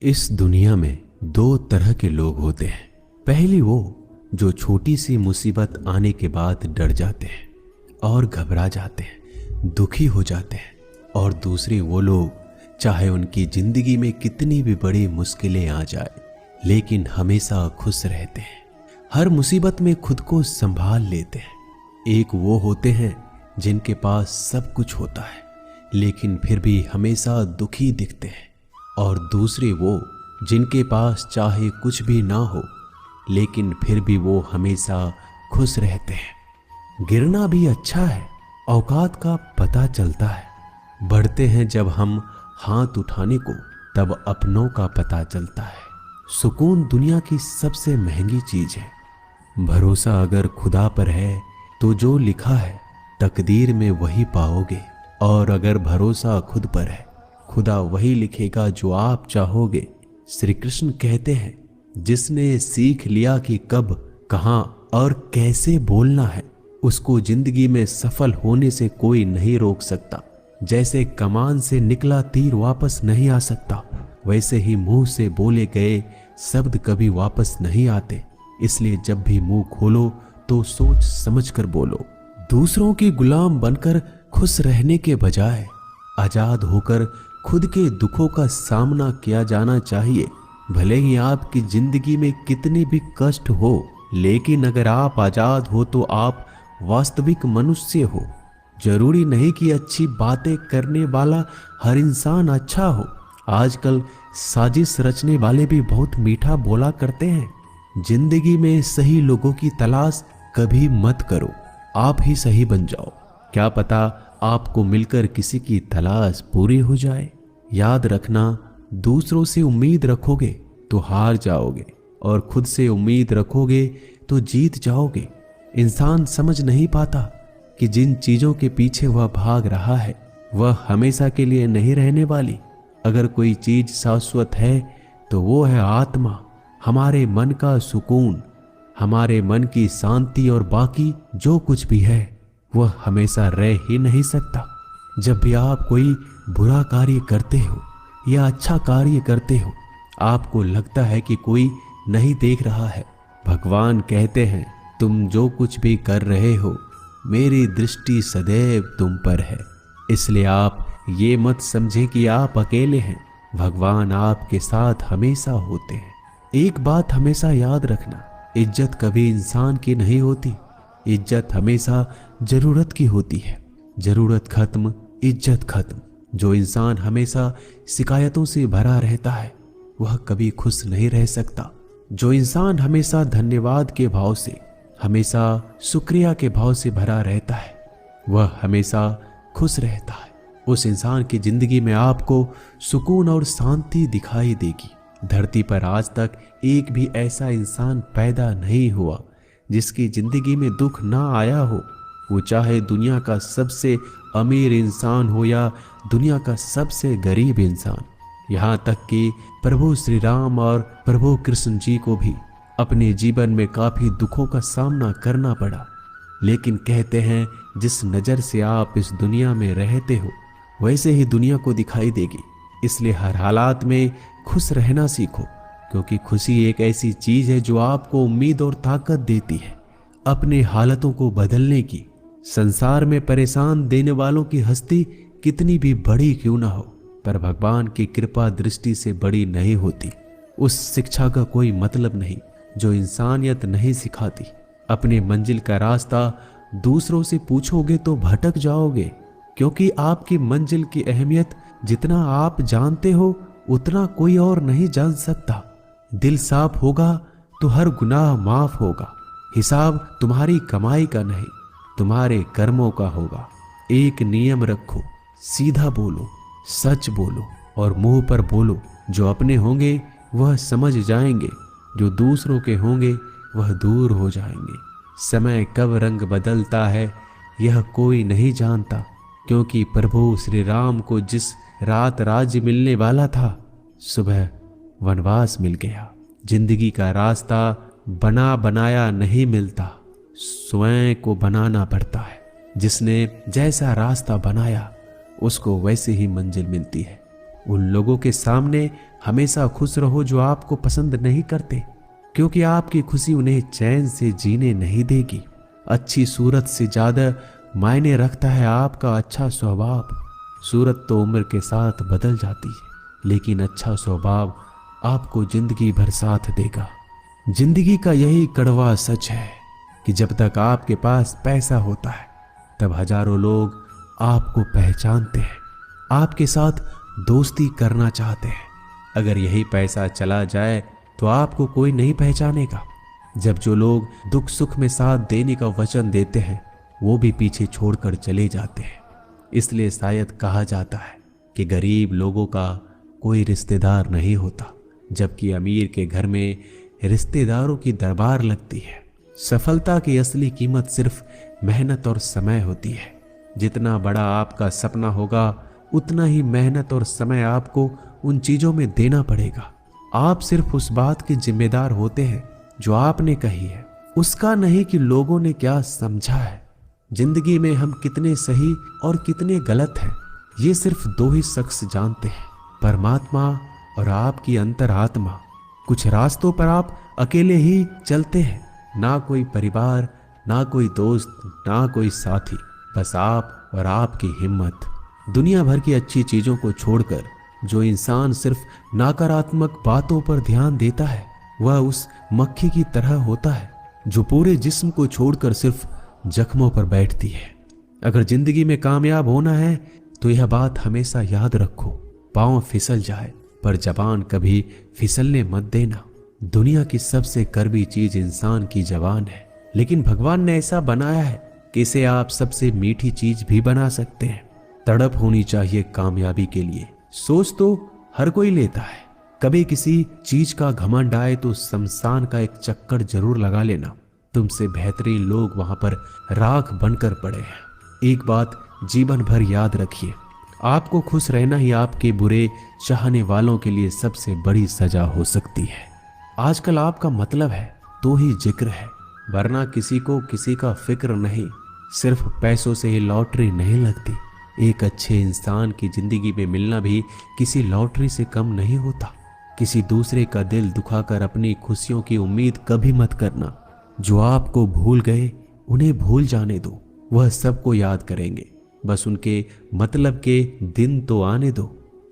इस दुनिया में दो तरह के लोग होते हैं। पहली वो जो छोटी सी मुसीबत आने के बाद डर जाते हैं और घबरा जाते हैं, दुखी हो जाते हैं। और दूसरे वो लोग चाहे उनकी जिंदगी में कितनी भी बड़ी मुश्किलें आ जाए लेकिन हमेशा खुश रहते हैं, हर मुसीबत में खुद को संभाल लेते हैं। एक वो होते हैं जिनके पास सब कुछ होता है लेकिन फिर भी हमेशा दुखी दिखते हैं, और दूसरे वो जिनके पास चाहे कुछ भी ना हो लेकिन फिर भी वो हमेशा खुश रहते हैं। गिरना भी अच्छा है, औकात का पता चलता है। बढ़ते हैं जब हम हाथ उठाने को तब अपनों का पता चलता है। सुकून दुनिया की सबसे महंगी चीज है। भरोसा अगर खुदा पर है तो जो लिखा है तकदीर में वही पाओगे, और अगर भरोसा खुद पर है खुदा वही लिखेगा जो आप चाहोगे। श्री कृष्ण कहते हैं, जिसने सीख लिया कि कब, कहां और कैसे बोलना है, उसको जिंदगी में सफल होने से कोई नहीं रोक सकता। जैसे कमान से निकला तीर वापस नहीं आ सकता, वैसे ही मुंह से बोले गए शब्द कभी वापस नहीं आते। इसलिए जब भी मुंह खोलो तो सोच समझ कर बोलो। दूसरों की गुलाम बनकर खुश रहने के बजाय आजाद होकर खुद के दुखों का सामना किया जाना चाहिए। भले ही आपकी जिंदगी में कितनी भी कष्ट हो, लेकिन अगर आप आजाद हो तो आप वास्तविक मनुष्य हो। जरूरी नहीं कि अच्छी बातें करने वाला हर इंसान अच्छा हो। आजकल साजिश रचने वाले भी बहुत मीठा बोला करते हैं। जिंदगी में सही लोगों की तलाश कभी मत करो, आप ही सही बन जाओ। क्या पता आपको मिलकर किसी की तलाश पूरी हो जाए। याद रखना, दूसरों से उम्मीद रखोगे तो हार जाओगे, और खुद से उम्मीद रखोगे तो जीत जाओगे। इंसान समझ नहीं पाता कि जिन चीजों के पीछे वह भाग रहा है वह हमेशा के लिए नहीं रहने वाली। अगर कोई चीज शाश्वत है तो वो है आत्मा, हमारे मन का सुकून, हमारे मन की शांति, और बाकी जो कुछ भी है वह हमेशा रह ही नहीं सकता। जब भी आप कोई बुरा कार्य करते हो या अच्छा कार्य करते हो, आपको लगता है कि कोई नहीं देख रहा है। भगवान कहते हैं, तुम जो कुछ भी कर रहे हो मेरी दृष्टि सदैव तुम पर है। इसलिए आप ये मत समझें कि आप अकेले हैं, भगवान आपके साथ हमेशा होते हैं। एक बात हमेशा याद रखना, इज्जत कभी इंसान की नहीं होती, इज्जत हमेशा जरूरत की होती है। जरूरत खत्म, इज्जत खत्म। जो इंसान हमेशा शिकायतों से भरा रहता है वह कभी खुश नहीं रह सकता। जो इंसान हमेशा धन्यवाद के भाव से, हमेशा शुक्रिया के भाव से भरा रहता है वह हमेशा खुश रहता है। उस इंसान की जिंदगी में आपको सुकून और शांति दिखाई देगी। धरती पर आज तक एक भी ऐसा इंसान पैदा नहीं हुआ जिसकी जिंदगी में दुख ना आया हो। वो चाहे दुनिया का सबसे अमीर इंसान हो या दुनिया का सबसे गरीब इंसान। यहाँ तक कि प्रभु श्री राम और प्रभु कृष्ण जी को भी अपने जीवन में काफी दुखों का सामना करना पड़ा। लेकिन कहते हैं, जिस नजर से आप इस दुनिया में रहते हो वैसे ही दुनिया को दिखाई देगी। इसलिए हर हालात में खुश रहना सीखो, क्योंकि खुशी एक ऐसी चीज है जो आपको उम्मीद और ताकत देती है अपने हालतों को बदलने की। संसार में परेशान देने वालों की हस्ती कितनी भी बड़ी क्यों ना हो, पर भगवान की कृपा दृष्टि से बड़ी नहीं होती। उस शिक्षा का कोई मतलब नहीं जो इंसानियत नहीं सिखाती। अपने मंजिल का रास्ता दूसरों से पूछोगे तो भटक जाओगे, क्योंकि आपकी मंजिल की अहमियत जितना आप जानते हो उतना कोई और नहीं जान सकता। दिल साफ होगा तो हर गुनाह माफ होगा। हिसाब तुम्हारी कमाई का नहीं, तुम्हारे कर्मों का होगा। एक नियम रखो, सीधा बोलो, सच बोलो और मुंह पर बोलो। जो अपने होंगे वह समझ जाएंगे, जो दूसरों के होंगे वह दूर हो जाएंगे। समय कब रंग बदलता है यह कोई नहीं जानता, क्योंकि प्रभु श्री राम को जिस रात राज्य मिलने वाला था सुबह वनवास मिल गया। जिंदगी का रास्ता बना बनाया नहीं मिलता, स्वयं को बनाना पड़ता है। जिसने जैसा रास्ता बनाया उसको वैसे ही मंजिल मिलती है। उन लोगों के सामने हमेशा खुश रहो जो आपको पसंद नहीं करते, क्योंकि आपकी खुशी उन्हें चैन से जीने नहीं देगी। अच्छी सूरत से ज्यादा मायने रखता है आपका अच्छा स्वभाव। सूरत तो उम्र के साथ बदल जाती है, लेकिन अच्छा स्वभाव आपको जिंदगी भर साथ देगा। जिंदगी का यही कड़वा सच है कि जब तक आपके पास पैसा होता है तब हजारों लोग आपको पहचानते हैं, आपके साथ दोस्ती करना चाहते हैं। अगर यही पैसा चला जाए तो आपको कोई नहीं पहचानेगा। जब जो लोग दुख सुख में साथ देने का वचन देते हैं वो भी पीछे छोड़कर चले जाते हैं। इसलिए शायद कहा जाता है कि गरीब लोगों का कोई रिश्तेदार नहीं होता, जबकि अमीर के घर में रिश्तेदारों की दरबार लगती है। सफलता की असली कीमत सिर्फ मेहनत और समय होती है। जितना बड़ा आपका सपना होगा उतना ही मेहनत और समय आपको उन चीजों में देना पड़ेगा। आप सिर्फ उस बात के जिम्मेदार होते हैं जो आपने कही है, उसका नहीं कि लोगों ने क्या समझा है। जिंदगी में हम कितने सही और कितने गलत हैं ये सिर्फ दो ही शख्स जानते हैं, परमात्मा और आपकी अंतरात्मा। कुछ रास्तों पर आप अकेले ही चलते हैं, ना कोई परिवार, ना कोई दोस्त, ना कोई साथी, बस आप और आपकी हिम्मत। दुनिया भर की अच्छी चीजों को छोड़कर जो इंसान सिर्फ नकारात्मक बातों पर ध्यान देता है वह उस मक्खी की तरह होता है जो पूरे जिस्म को छोड़कर सिर्फ जख्मों पर बैठती है। अगर जिंदगी में कामयाब होना है तो यह बात हमेशा याद रखो, पांव फिसल जाए पर जबान कभी फिसलने मत देना। दुनिया की सबसे कड़वी चीज इंसान की जबान है, लेकिन भगवान ने ऐसा बनाया है कि इसे आप सबसे मीठी चीज भी बना सकते हैं। तड़प होनी चाहिए कामयाबी के लिए। सोच तो हर कोई लेता है, कभी किसी चीज का घमंड आए तो शमशान का एक चक्कर जरूर लगा लेना। तुमसे बेहतरीन लोग वहां पर राख बनकर पड़े हैं। एक बात जीवन भर याद रखिए, आपको खुश रहना ही आपके बुरे चाहने वालों के लिए सबसे बड़ी सजा हो सकती है। आजकल आपका मतलब है तो ही जिक्र है, वरना किसी को किसी का फिक्र नहीं। सिर्फ पैसों से ही लॉटरी नहीं लगती। एक अच्छे इंसान की जिंदगी में मिलना भी किसी लॉटरी से कम नहीं होता। किसी दूसरे का दिल दुखाकर अपनी खुशियों की उम्मीद कभी मत करना। जो आपको भूल गए उन्हें भूल जाने दो, वह सबको याद करेंगे, बस उनके मतलब के दिन तो आने दो।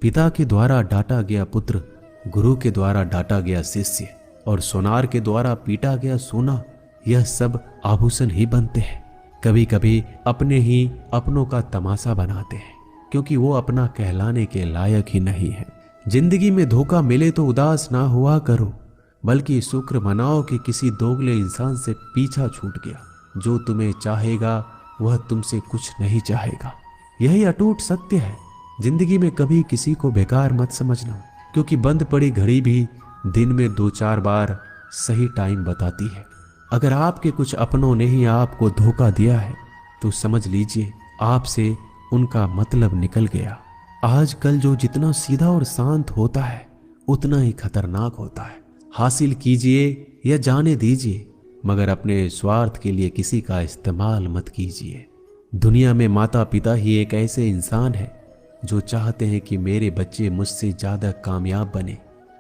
पिता के द्वारा डांटा गया पुत्र, गुरु के द्वारा डांटा गया शिष्य और सोनार के द्वारा पीटा गया सोना, यह सब आभूषण ही बनते हैं। कभी कभी अपने ही अपनों का तमाशा बनाते हैं, क्योंकि वो अपना कहलाने के लायक ही नहीं है। जिंदगी में धोखा मिले तो उदास ना हुआ करो, बल्कि शुक्र मनाओ कि किसी दोगले इंसान से पीछा छूट गया। जो तुम्हें चाहेगा वह तुमसे कुछ नहीं चाहेगा, यही अटूट सत्य है। जिंदगी में कभी किसी को बेकार मत समझना, क्योंकि बंद पड़ी घड़ी भी दिन में 2-4 बार सही टाइम बताती है। अगर आपके कुछ अपनों ने ही आपको धोखा दिया है तो समझ लीजिए आपसे उनका मतलब निकल गया। आजकल जो जितना सीधा और शांत होता है उतना ही खतरनाक होता है। हासिल कीजिए या जाने दीजिए, मगर अपने स्वार्थ के लिए किसी का इस्तेमाल मत कीजिए। दुनिया में माता पिता ही एक ऐसे इंसान है जो चाहते हैं कि मेरे बच्चे मुझसे ज्यादा कामयाब बने,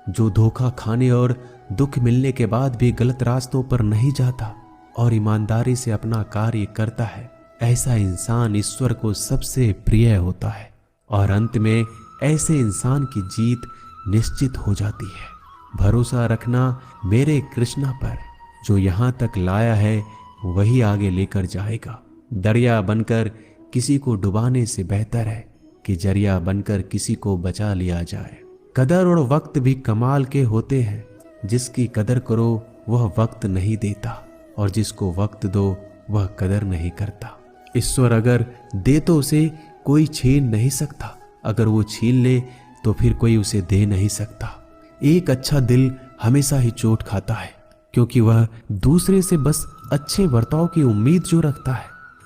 जो धोखा खाने और दुख मिलने के बाद भी गलत रास्तों पर नहीं जाता और ईमानदारी से अपना कार्य करता है। ऐसा इंसान ईश्वर को सबसे प्रिय होता है और अंत में ऐसे इंसान की जीत निश्चित हो जाती है। भरोसा रखना मेरे कृष्णा पर, जो यहाँ तक लाया है वही आगे लेकर जाएगा। दरिया बनकर किसी को डुबाने से बेहतर है कि जरिया बनकर किसी को बचा लिया जाए। कदर और वक्त भी कमाल के होते हैं। जिसकी कदर करो वह वक्त नहीं देता, और जिसको वक्त दो वह कदर नहीं करता। ईश्वर अगर दे तो उसे कोई छीन नहीं सकता, अगर वो छीन ले तो फिर कोई उसे दे नहीं सकता। एक अच्छा दिल हमेशा ही चोट खाता है, क्योंकि वह दूसरे से बस अच्छे बर्ताव की उम्मीद जो रखता है।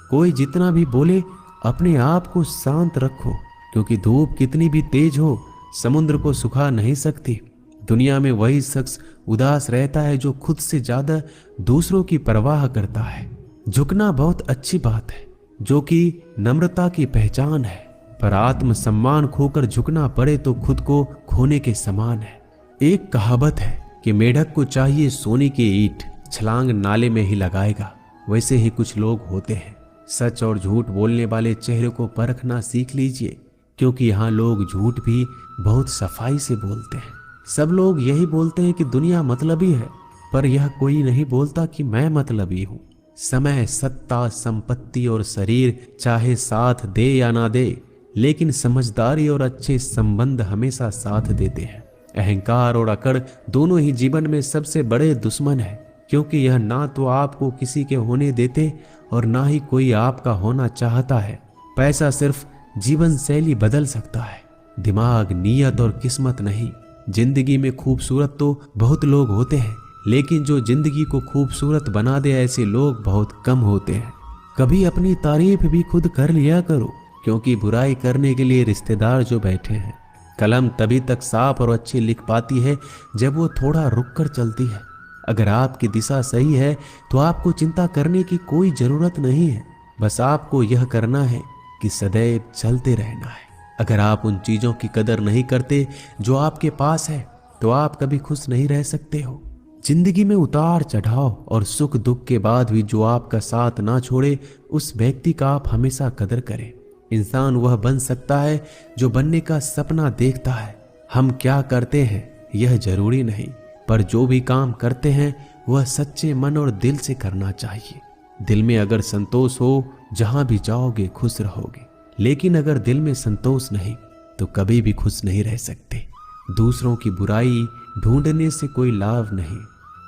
कोई जितना भी बोले अपने आप को शांत रखो, क्योंकि धूप कितनी भी तेज हो समुद्र को सुखा नहीं सकती। दुनिया में वही शख्स उदास रहता है जो खुद से ज्यादा दूसरों की परवाह करता है। झुकना बहुत अच्छी बात है, जो कि नम्रता की पहचान है। पर आत्म सम्मान खोकर झुकना पड़े तो खुद को खोने के समान है। एक कहावत है कि मेढक को चाहिए सोने की ईंट, छलांग नाले में ही लगाएगा। वैसे ही कुछ लोग होते हैं। सच और झूठ बोलने वाले चेहरे को परखना सीख लीजिए, क्योंकि यहाँ लोग झूठ भी बहुत सफाई से बोलते हैं। सब लोग यही बोलते हैं कि दुनिया मतलबी है, पर यह कोई नहीं बोलता कि मैं मतलबी हूँ। समय, सत्ता, संपत्ति और शरीर चाहे साथ दे या ना दे, लेकिन समझदारी और अच्छे संबंध हमेशा साथ देते हैं। अहंकार और अकड़ दोनों ही जीवन में सबसे बड़े दुश्मन है, क्योंकि यह ना तो आपको किसी के होने देते और ना ही कोई आपका होना चाहता है। पैसा सिर्फ जीवन शैली बदल सकता है, दिमाग, नीयत और किस्मत नहीं। जिंदगी में खूबसूरत तो बहुत लोग होते हैं, लेकिन जो जिंदगी को खूबसूरत बना दे ऐसे लोग बहुत कम होते हैं। कभी अपनी तारीफ भी खुद कर लिया करो, क्योंकि बुराई करने के लिए रिश्तेदार जो बैठे हैं। कलम तभी तक साफ और अच्छी लिख पाती है जब वो थोड़ा रुक कर चलती है। अगर आपकी दिशा सही है तो आपको चिंता करने की कोई जरूरत नहीं है। बस आपको यह करना है कि सदैव चलते रहना है। अगर आप उन चीजों की कदर नहीं करते जो आपके पास है, तो आप कभी खुश नहीं रह सकते हो। जिंदगी में उतार चढ़ाव और सुख दुख के बाद भी जो आपका साथ ना छोड़े, उस व्यक्ति का आप हमेशा कदर करें। इंसान वह बन सकता है जो बनने का सपना देखता है। हम क्या करते हैं यह जरूरी नहीं, पर जो भी काम करते हैं वह सच्चे मन और दिल से करना चाहिए। दिल में अगर संतोष हो, जहां भी जाओगे खुश रहोगे, लेकिन अगर दिल में संतोष नहीं तो कभी भी खुश नहीं रह सकते। दूसरों की बुराई ढूंढने से कोई लाभ नहीं,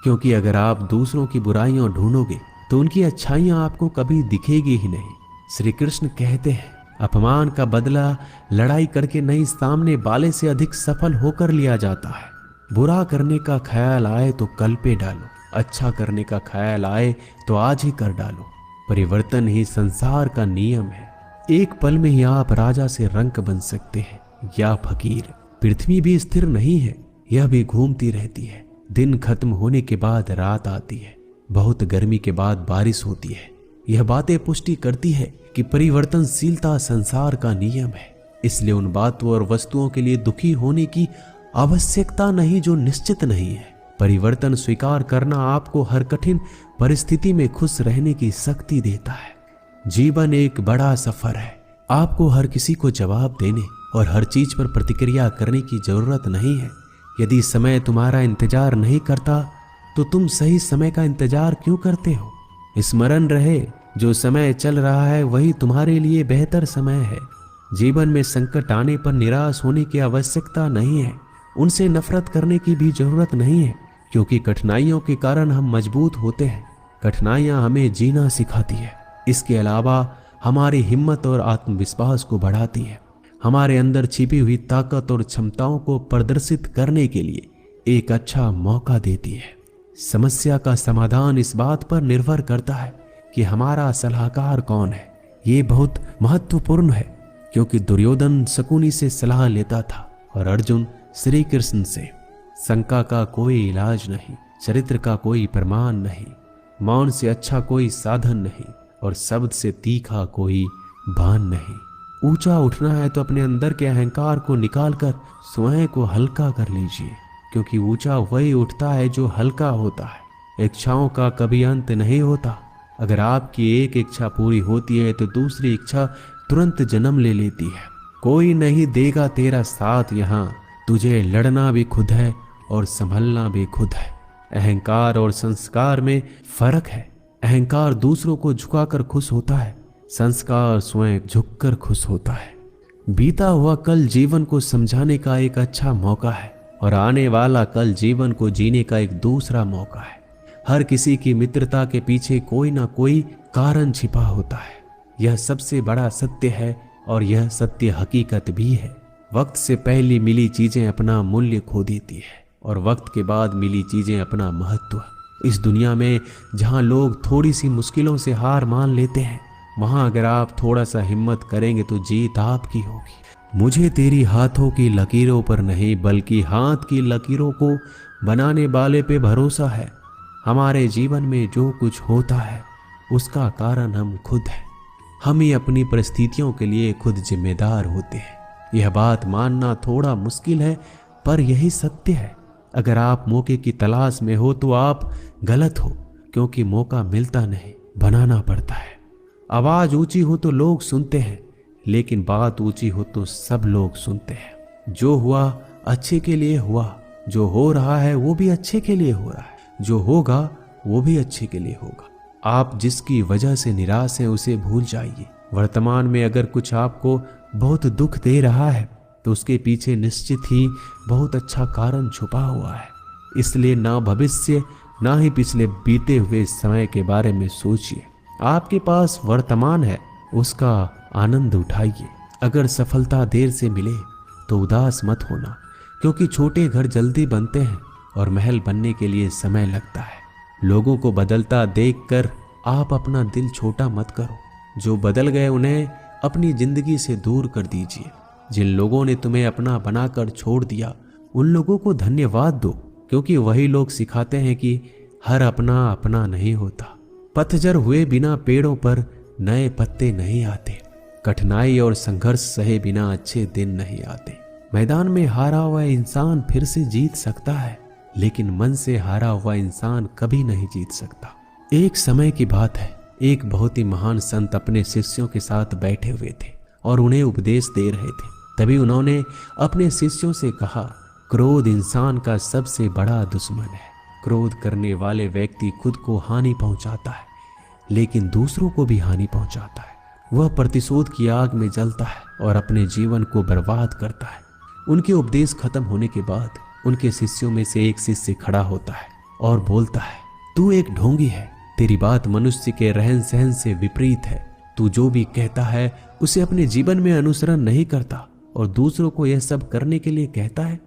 क्योंकि अगर आप दूसरों की बुराइयां ढूंढोगे तो उनकी अच्छाइयां आपको कभी दिखेगी ही नहीं। श्री कृष्ण कहते हैं, अपमान का बदला लड़ाई करके नहीं, सामने वाले से अधिक सफल होकर लिया जाता है। बुरा करने का ख्याल आए तो कल पे डालो, अच्छा करने का ख्याल आए तो आज ही कर डालो। परिवर्तन ही संसार का नियम है। एक पल में ही आप राजा से रंक बन सकते हैं या फकीर। पृथ्वी भी स्थिर नहीं है, यह भी घूमती रहती है। दिन खत्म होने के बाद रात आती है, बहुत गर्मी के बाद बारिश होती है। यह बातें पुष्टि करती है कि परिवर्तनशीलता संसार का नियम है। इसलिए उन बातों और वस्तुओं के लिए दुखी होने की आवश्यकता नहीं जो निश्चित नहीं है। परिवर्तन स्वीकार करना आपको हर कठिन परिस्थिति में खुश रहने की शक्ति देता है। जीवन एक बड़ा सफर है। आपको हर किसी को जवाब देने और हर चीज पर प्रतिक्रिया करने की जरूरत नहीं है। यदि समय तुम्हारा इंतजार नहीं करता तो तुम सही समय का इंतजार क्यों करते हो? स्मरण रहे, जो समय चल रहा है वही तुम्हारे लिए बेहतर समय है। जीवन में संकट आने पर निराश होने की आवश्यकता नहीं है, उनसे नफरत करने की भी जरूरत नहीं है, क्योंकि कठिनाइयों के कारण हम मजबूत होते हैं। कठिनाइयां हमें जीना सिखाती है। इसके अलावा हमारी हिम्मत और आत्मविश्वास को बढ़ाती है। हमारे अंदर छिपी हुई ताकत और क्षमताओं को प्रदर्शित करने के लिए एक अच्छा मौका देती है। समस्या का समाधान इस बात पर निर्भर करता है कि हमारा सलाहकार कौन है। ये बहुत महत्वपूर्ण है, क्योंकि दुर्योधन शकुनी से सलाह लेता था और अर्जुन श्री कृष्ण से। शंका का कोई इलाज नहीं, चरित्र का कोई प्रमाण नहीं, मौन से अच्छा कोई साधन नहीं और शब्द से तीखा कोई बाण नहीं। ऊंचा उठना है तो अपने अंदर के अहंकार को निकालकर स्वयं को हल्का कर लीजिए, क्योंकि ऊंचा वही उठता है जो हल्का होता है। इच्छाओं का कभी अंत नहीं होता। अगर आपकी एक इच्छा पूरी होती है तो दूसरी इच्छा तुरंत जन्म ले लेती है। कोई नहीं देगा तेरा साथ यहाँ, तुझे लड़ना भी खुद है और संभलना भी खुद है। अहंकार और संस्कार में फर्क है। अहंकार दूसरों को झुकाकर खुश होता है, संस्कार स्वयं झुककर खुश होता है। बीता हुआ कल जीवन को समझाने का एक अच्छा मौका है और आने वाला कल जीवन को जीने का एक दूसरा मौका है। हर किसी की मित्रता के पीछे कोई ना कोई कारण छिपा होता है। यह सबसे बड़ा सत्य है और यह सत्य हकीकत भी है। वक्त से पहले मिली चीजें अपना मूल्य खो देती है और वक्त के बाद मिली चीजें अपना महत्व। इस दुनिया में जहां लोग थोड़ी सी मुश्किलों से हार मान लेते हैं, वहां अगर आप थोड़ा सा हिम्मत करेंगे तो जीत आपकी होगी। मुझे तेरी हाथों की लकीरों पर नहीं, बल्कि हाथ की लकीरों को बनाने वाले पे भरोसा है। हमारे जीवन में जो कुछ होता है उसका कारण हम खुद हैं। हम ही अपनी परिस्थितियों के लिए खुद जिम्मेदार होते हैं। यह बात मानना थोड़ा मुश्किल है, पर यही सत्य है। अगर आप मौके की तलाश में हो तो आप गलत हो, क्योंकि मौका मिलता नहीं, बनाना पड़ता है। आवाज ऊंची हो तो लोग सुनते हैं, लेकिन बात ऊंची हो तो सब लोग सुनते हैं। जो हुआ अच्छे के लिए हुआ, जो हो रहा है वो भी अच्छे के लिए हो रहा है, जो होगा वो भी अच्छे के लिए होगा। आप जिसकी वजह से निराश हैं उसे भूल जाइए। वर्तमान में अगर कुछ आपको बहुत दुख दे रहा है तो उसके पीछे निश्चित ही बहुत अच्छा कारण छुपा हुआ है। इसलिए ना भविष्य ना ही पिछले बीते हुए समय के बारे में सोचिए। आपके पास वर्तमान है, उसका आनंद उठाइए। अगर सफलता देर से मिले तो उदास मत होना, क्योंकि छोटे घर जल्दी बनते हैं और महल बनने के लिए समय लगता है। लोगों को बदलता देखकर आप अपना दिल छोटा मत करो। जो बदल गए उन्हें अपनी जिंदगी से दूर कर दीजिए। जिन लोगों ने तुम्हें अपना बनाकर छोड़ दिया उन लोगों को धन्यवाद दो, क्योंकि वही लोग सिखाते हैं कि हर अपना अपना नहीं होता। पतझड़ हुए बिना पेड़ों पर नए पत्ते नहीं आते। कठिनाई और संघर्ष सहे बिना अच्छे दिन नहीं आते। मैदान में हारा हुआ इंसान फिर से जीत सकता है, लेकिन मन से हारा हुआ इंसान कभी नहीं जीत सकता। एक समय की बात है, एक बहुत ही महान संत अपने शिष्यों के साथ बैठे हुए थे और उन्हें उपदेश दे रहे थे। तभी उन्होंने अपने शिष्यों से कहा, क्रोध इंसान का सबसे बड़ा दुश्मन है। क्रोध करने वाले व्यक्ति खुद को हानि पहुंचाता है, लेकिन दूसरों को भी हानि पहुंचाता है। वह प्रतिशोध की आग में जलता है और अपने जीवन को बर्बाद करता है। उनके उपदेश खत्म होने के बाद उनके शिष्यों में से एक शिष्य खड़ा होता है और बोलता है, तू एक ढोंगी है। तेरी बात मनुष्य के रहन सहन से विपरीत है। तू जो भी कहता है उसे अपने जीवन में अनुसरण नहीं करता और दूसरों को यह सब करने के लिए कहता है।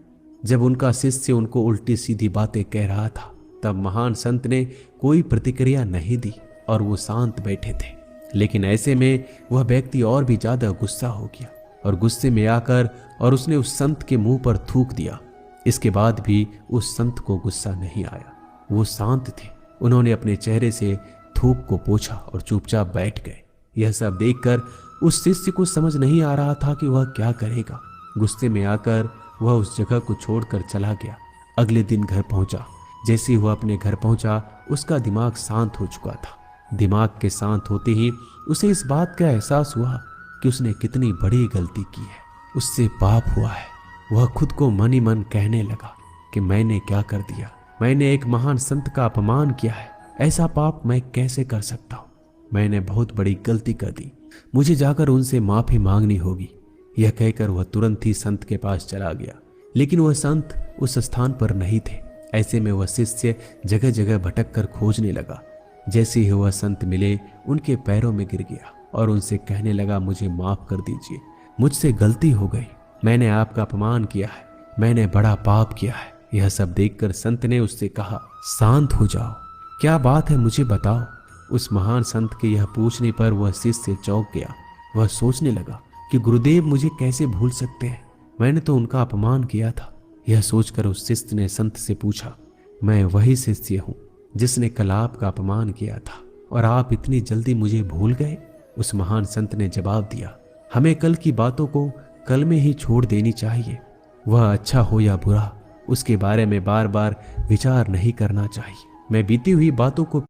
जब उनका शिष्य उनको उल्टी सीधी बातें कह रहा था, तब महान संत ने कोई प्रतिक्रिया नहीं दी और वो शांत बैठे थे। लेकिन ऐसे में वह व्यक्ति और भी ज्यादा गुस्सा हो गया और गुस्से में आकर और उसने उस संत के मुंह पर थूक दिया। इसके बाद भी उस संत को गुस्सा नहीं आया। वो शांत थे। उन्होंने अपने चेहरे से थूक को पोंछा और चुपचाप बैठ गए। यह सब देखकर उस शिष्य को समझ नहीं आ रहा था कि वह क्या करेगा। गुस्से में आकर वह उस जगह को छोड़कर चला गया। अगले दिन घर पहुंचा। जैसे ही वह अपने घर पहुंचा, उसका दिमाग शांत हो चुका था। दिमाग के शांत होते ही उसे इस बात का एहसास हुआ कि उसने कितनी बड़ी गलती की है, उससे पाप हुआ है। वह खुद को मन ही मन कहने लगा कि मैंने क्या कर दिया, मैंने एक महान संत का अपमान किया है, ऐसा पाप मैं कैसे कर सकता हूँ, मैंने बहुत बड़ी गलती कर दी, मुझे जाकर उनसे माफी मांगनी होगी। यह कहकर वह तुरंत ही संत के पास चला गया, लेकिन वह संत उस स्थान पर नहीं थे। ऐसे में वह शिष्य जगह जगह भटक कर खोजने लगा। जैसे ही वह संत मिले, उनके पैरों में गिर गया और उनसे कहने लगा, मुझे माफ कर दीजिए, मुझसे गलती हो गई, मैंने आपका अपमान किया है, मैंने बड़ा पाप किया है। यह सब देखकर संत ने उससे कहा, शांत हो जाओ, क्या बात है मुझे बताओ। उस महान संत के यह पूछने पर वह शिष्य चौंक गया। वह सोचने लगा कि गुरुदेव मुझे कैसे भूल सकते हैं, मैंने तो उनका अपमान किया था। यह सोचकर उस शिष्य ने संत से पूछा, मैं वही शिष्य हूँ जिसने कल आपका अपमान किया था और आप इतनी जल्दी मुझे भूल गए। उस महान संत ने जवाब दिया, हमें कल की बातों को कल में ही छोड़ देनी चाहिए। वह अच्छा हो या बुरा, उसके बारे में बार बार विचार नहीं करना चाहिए। मैं बीती हुई बातों को